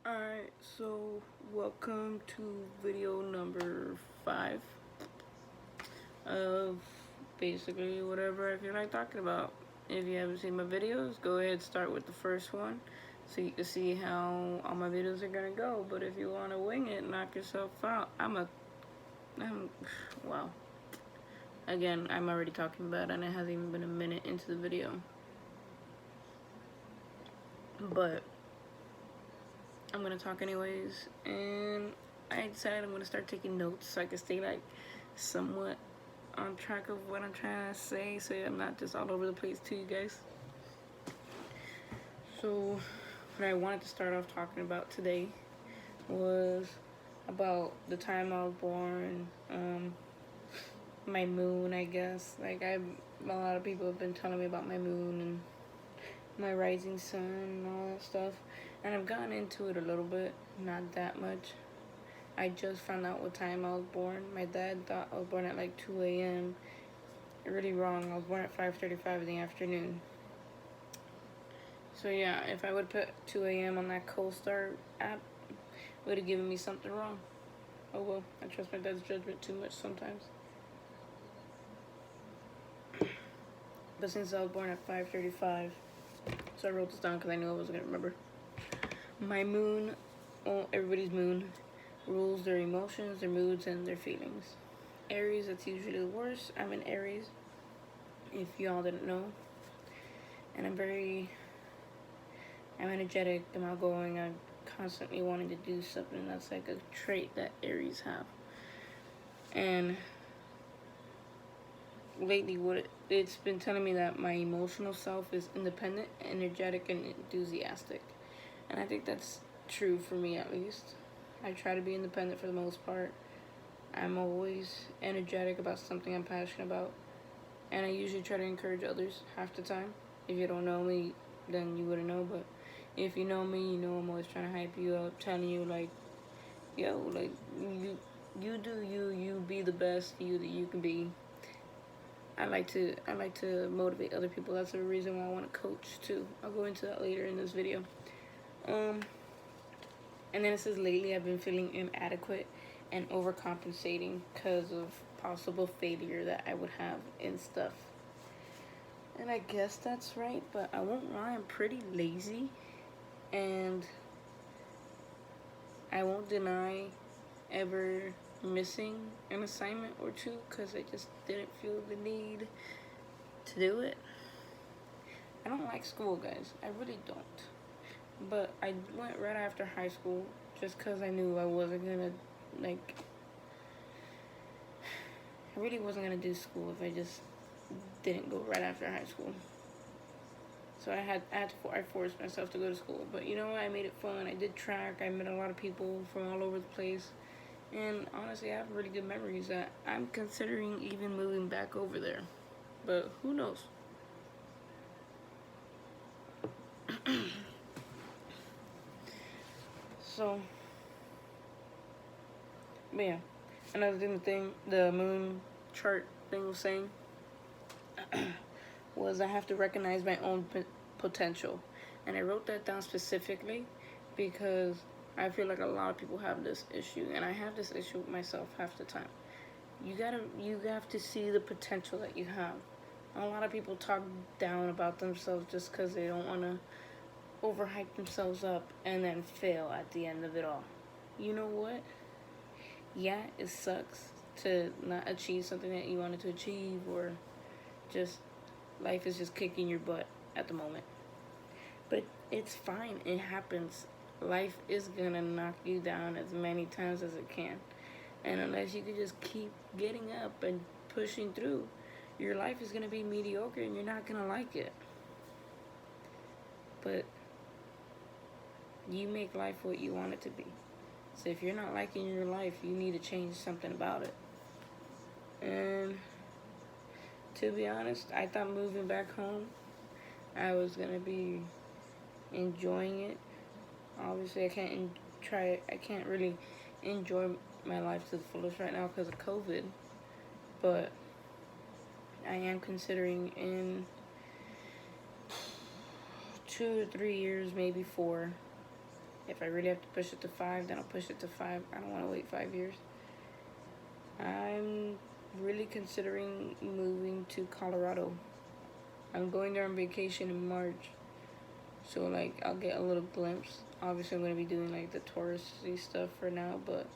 Alright, so welcome to video number 5 of basically whatever I feel like talking about. If you haven't seen my videos, go ahead and start with the first one so you can see how all my videos are gonna go. But if you want to wing it, knock yourself out. Wow. Again, I'm already talking about it and it hasn't even been a minute into the video. But I'm gonna talk anyways, and I decided I'm gonna start taking notes so I can stay like somewhat on track of what I'm trying to say, so I'm not just all over the place to you guys. So what I wanted to start off talking about today was about the time I was born, my moon, I guess. A lot of people have been telling me about my moon and my rising sun and all that stuff, and I've gotten into it a little bit, not that much. I just found out what time I was born. My dad thought I was born at like 2 a.m. Really wrong. I was born at 5:35 in the afternoon. So yeah, if I would put 2 a.m. on that CoStar app, it would have given me something wrong. Oh well, I trust my dad's judgment too much sometimes. But since I was born at 5:35, so I wrote this down because I knew I wasn't gonna remember. My moon, everybody's moon, rules their emotions, their moods, and their feelings. Aries, that's usually the worst. I'm in Aries, if y'all didn't know. And I'm energetic, I'm outgoing, I'm constantly wanting to do something. That's like a trait that Aries have. And lately, it's been telling me that my emotional self is independent, energetic, and enthusiastic. And I think that's true for me, at least. I try to be independent for the most part. I'm always energetic about something I'm passionate about. And I usually try to encourage others half the time. If you don't know me, then you wouldn't know. But if you know me, you know I'm always trying to hype you up, telling you like, yo, like you do you be the best you that you can be. I like to motivate other people. That's the reason why I want to coach too. I'll go into that later in this video. And then it says lately I've been feeling inadequate and overcompensating because of possible failure that I would have in stuff. And I guess that's right, but I won't lie, I'm pretty lazy, and I won't deny ever missing an assignment or two because I just didn't feel the need to do it. I don't like school, guys. I really don't. But I went right after high school just because I knew I wasn't gonna, like, I really wasn't gonna do school if I just didn't go right after high school. So I forced myself to go to school. But you know what? I made it fun. I did track. I met a lot of people from all over the place. And honestly, I have really good memories that I'm considering even moving back over there. But who knows? So, but yeah. Another thing the moon chart thing was saying was I have to recognize my own potential. And I wrote that down specifically because I feel like a lot of people have this issue, and I have this issue with myself half the time. You have to see the potential that you have. A lot of people talk down about themselves just because they don't want to overhype themselves up and then fail at the end of it all. You know what? Yeah, it sucks to not achieve something that you wanted to achieve, or just life is just kicking your butt at the moment. But it's fine. It happens. Life is gonna knock you down as many times as it can. And unless you can just keep getting up and pushing through, your life is gonna be mediocre and you're not gonna like it. But you make life what you want it to be. So if you're not liking your life, you need to change something about it. And to be honest, I thought moving back home, I was gonna be enjoying it. Obviously, I can't really enjoy my life to the fullest right now because of COVID. But I am considering in 2 to 3 years, maybe 4, if I really have to push it to 5, then I'll push it to 5. I don't want to wait 5 years. I'm really considering moving to Colorado. I'm going there on vacation in March. So, like, I'll get a little glimpse. Obviously, I'm going to be doing, like, the touristy stuff for now, but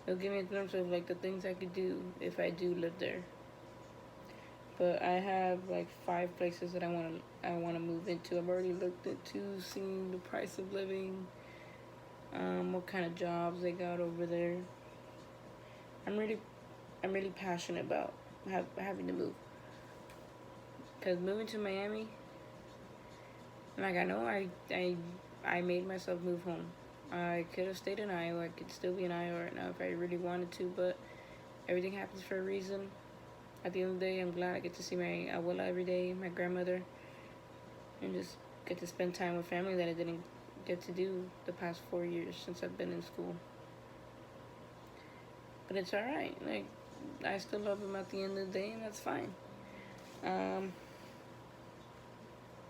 it'll give me a glimpse of, like, the things I could do if I do live there. But I have, like, 5 places that I want to move into. I've already looked into seeing the price of living, what kind of jobs they got over there. I'm really passionate about having to move. Because moving to Miami, like, I know I made myself move home. I could have stayed in Iowa. I could still be in Iowa right now if I really wanted to, but everything happens for a reason. At the end of the day, I'm glad I get to see my abuela every day, my grandmother, and just get to spend time with family that I didn't get to do the past 4 years since I've been in school. But it's alright. Like, I still love them at the end of the day, and that's fine.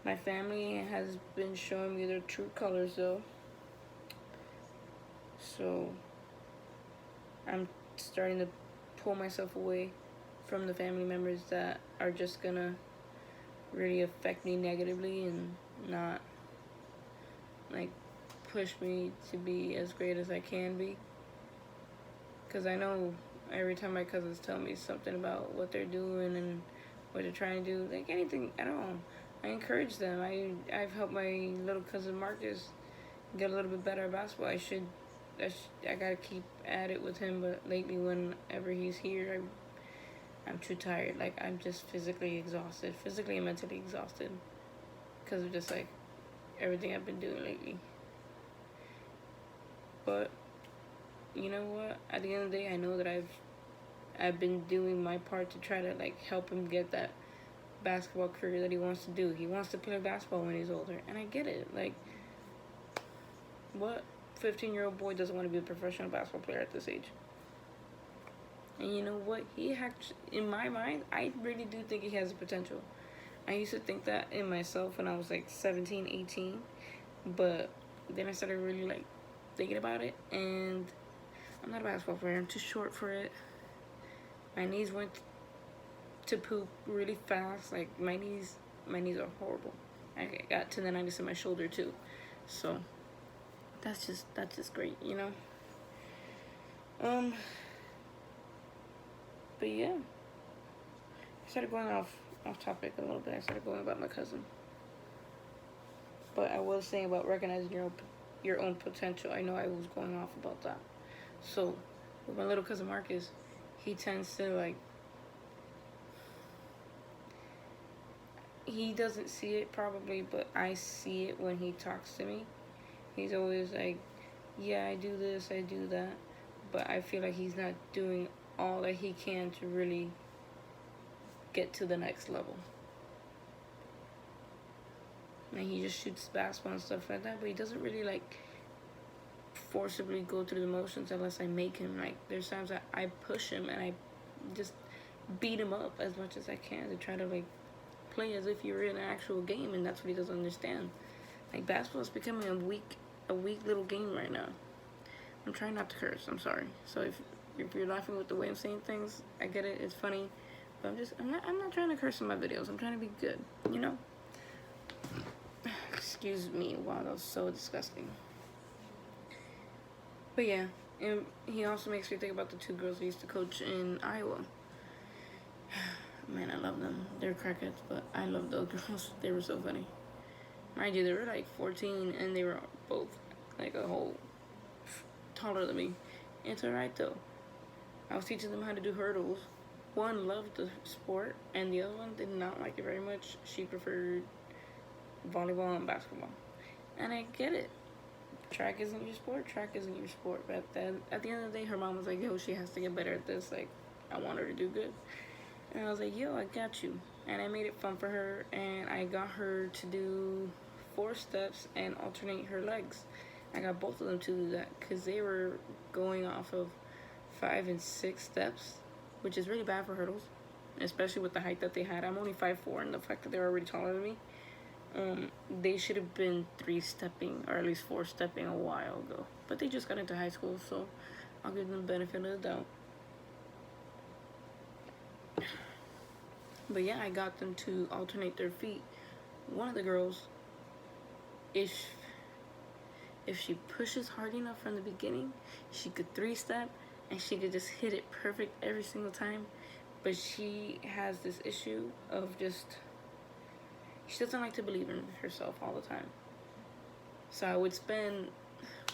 My family has been showing me their true colors, though. So, I'm starting to pull myself away from the family members that are just gonna really affect me negatively and not, like, push me to be as great as I can be. Because I know every time my cousins tell me something about what they're doing and what they're trying to do, like, anything at all, I encourage them. I've helped my little cousin Marcus get a little bit better at basketball. I gotta keep at it with him, but lately whenever he's here, I'm too tired. Like, I'm just physically exhausted, physically and mentally exhausted, because of just, like, everything I've been doing lately. But you know what? At the end of the day, I know that I've been doing my part to try to, like, help him get that basketball career that he wants to do. He wants to play basketball when he's older, and I get it. Like, what 15-year-old boy doesn't want to be a professional basketball player at this age? And you know what? He actually, in my mind, I really do think he has the potential. I used to think that in myself when I was, like, 17, 18. But then I started really, like, thinking about it. And I'm not a basketball player. I'm too short for it. My knees went to poop really fast. Like, my knees are horrible. I got tendonitis in my shoulder, too. So, that's just great, you know? But yeah, I started going off topic a little bit. I started going about my cousin. But I was saying about recognizing your own potential. I know I was going off about that. So, with my little cousin Marcus, he tends to, like, he doesn't see it probably, but I see it when he talks to me. He's always like, yeah, I do this, I do that. But I feel like he's not doing all that he can to really get to the next level. And he just shoots basketball and stuff like that, but he doesn't really, like, forcibly go through the motions unless I make him. Like, there's times that I push him and I just beat him up as much as I can to try to, like, play as if you're in an actual game, and that's what he doesn't understand. Like, basketball is becoming a weak little game right now. I'm trying not to curse, I'm sorry. So if you're laughing with the way I'm saying things, I get it, it's funny. But I'm not trying to curse in my videos. I'm trying to be good, you know? Excuse me, wow, that was so disgusting. But yeah, and he also makes me think about the 2 girls I used to coach in Iowa. Man, I love them. They're crackheads, but I love those girls. They were so funny. Mind you, they were like 14, and they were both like a whole taller than me. It's alright though. I was teaching them how to do hurdles. One loved the sport, and the other one did not like it very much. She preferred volleyball and basketball. And I get it. Track isn't your sport. But at the end of the day, her mom was like, yo, she has to get better at this. Like, I want her to do good. And I was like, yo, I got you. And I made it fun for her, and I got her to do 4 steps and alternate her legs. I got both of them to do that because they were going off of 5 and 6 steps, which is really bad for hurdles, especially with the height that they had. I'm only 5'4", and the fact that they're already taller than me, They should have been 3-stepping or at least 4-stepping a while ago. But they just got into high school, so I'll give them the benefit of the doubt. But yeah, I got them to alternate their feet. One of the girls, if she pushes hard enough from the beginning, she could 3-step and she could just hit it perfect every single time. But she has this issue of just, she doesn't like to believe in herself all the time. So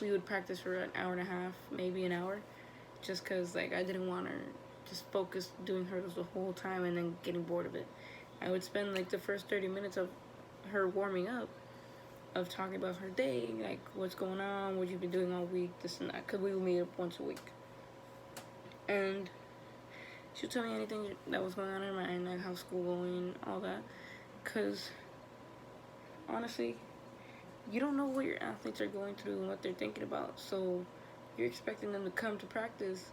we would practice for an hour and a half, maybe an hour, just because like I didn't want her just focus doing hurdles the whole time and then getting bored of it. I would spend like the first 30 minutes of her warming up, of talking about her day, like what's going on, what you've been doing all week, this and that, because we would meet up once a week. And she would tell me anything that was going on in her mind, like how's school going, all that. Because honestly, you don't know what your athletes are going through and what they're thinking about. So you're expecting them to come to practice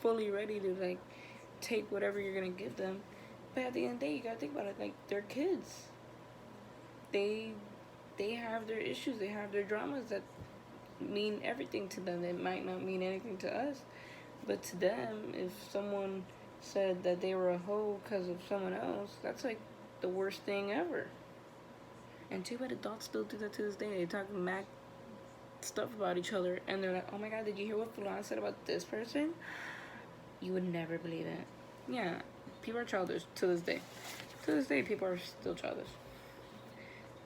fully ready to like take whatever you're gonna give them. But at the end of the day, you gotta think about it. Like, they're kids. They have their issues. They have their dramas that mean everything to them. It might not mean anything to us, but to them, if someone said that they were a hoe because of someone else, that's like the worst thing ever. And too bad adults still do that to this day. They talk mad stuff about each other, and they're like, oh my god, did you hear what Fulan said about this person? You would never believe it. Yeah, people are childish to this day. To this day, people are still childish.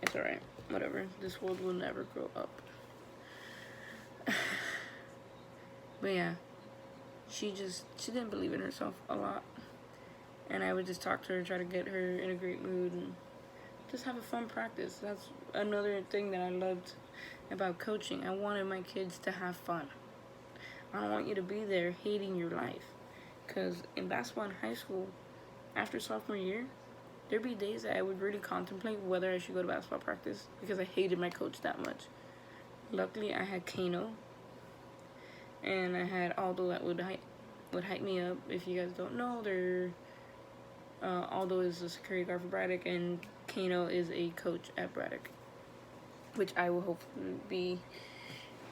It's alright. Whatever. This world will never grow up. But yeah, she didn't believe in herself a lot. And I would just talk to her, try to get her in a great mood, and just have a fun practice. That's another thing that I loved about coaching. I wanted my kids to have fun. I don't want you to be there hating your life. Because in basketball in high school, after sophomore year, there'd be days that I would really contemplate whether I should go to basketball practice because I hated my coach that much. Luckily, I had Kano, and I had Aldo that would hype me up. If you guys don't know, Aldo is a security guard for Braddock, and Kano is a coach at Braddock, which I will hopefully be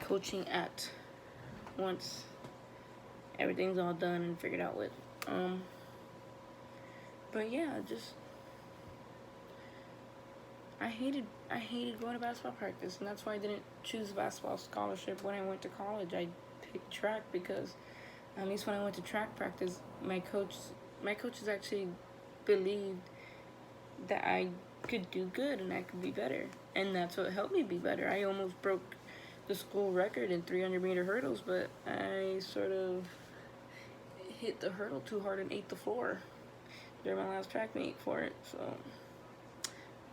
coaching at once everything's all done and figured out with. But yeah, I hated going to basketball practice, and that's why I didn't choose basketball scholarship when I went to college. I picked track because at least when I went to track practice, my coaches actually believed that I could do good and I could be better, and that's what helped me be better. I almost broke the school record in 300-meter hurdles, but I sort of hit the hurdle too hard and ate the floor during my last track meet for it, so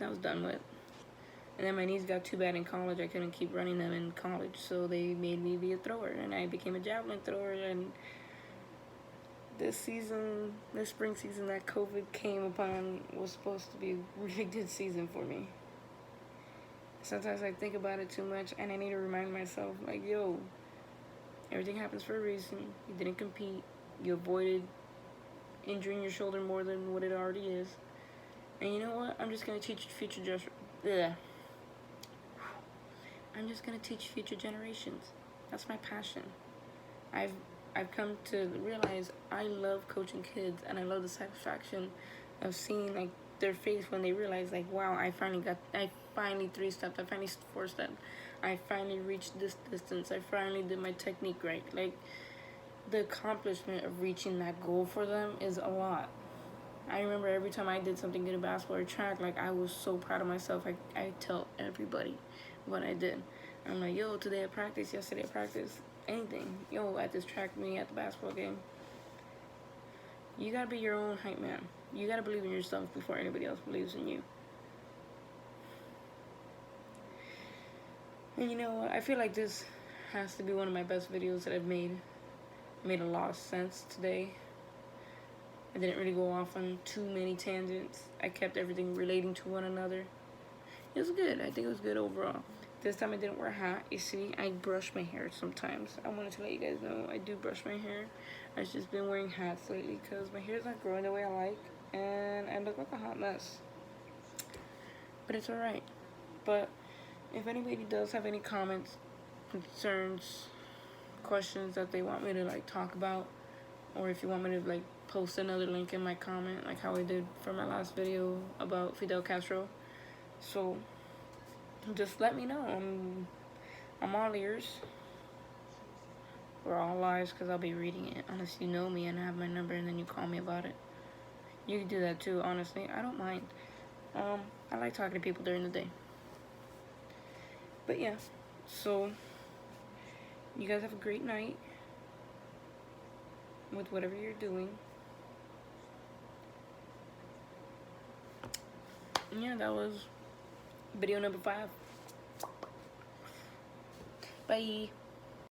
that was done with. And then my knees got too bad in college. I couldn't keep running them in college, so they made me be a thrower, and I became a javelin thrower. And this spring season that COVID came upon was supposed to be a really good season for me. Sometimes I think about it too much, and I need to remind myself, like, yo, everything happens for a reason. You didn't compete. You avoided injuring your shoulder more than what it already is. And you know what? I'm just going to teach future generations. That's my passion. I've come to realize I love coaching kids, and I love the satisfaction of seeing like their face when they realize, like, wow, I finally 3-stepped, I finally 4-stepped, I finally reached this distance, I finally did my technique right. Like, the accomplishment of reaching that goal for them is a lot. I remember every time I did something good in basketball or track, like, I was so proud of myself. I tell everybody what I did. I'm like, yo, today at practice, yesterday at practice, anything. Yo, at this track meet, at the basketball game. You gotta be your own hype man. You gotta believe in yourself before anybody else believes in you. And you know what? I feel like this has to be one of my best videos that I've made. Made a lot of sense today. I didn't really go off on too many tangents. I kept everything relating to one another. It was good. I think it was good overall. This time I didn't wear a hat. You see, I brush my hair sometimes. I wanted to let you guys know I do brush my hair. I've just been wearing hats lately because my hair's not growing the way I like, and I look like a hot mess. but it's alright. But if anybody does have any comments, concerns, questions that they want me to like talk about, or if you want me to like post another link in my comment, like how I did for my last video about Fidel Castro, so just let me know. I'm all ears. Or all lies, because I'll be reading it unless you know me and have my number and then you call me about it. You can do that too, honestly. I don't mind. I like talking to people during the day. But yeah, so you guys have a great night with whatever you're doing. And yeah, that was video number 5. Bye.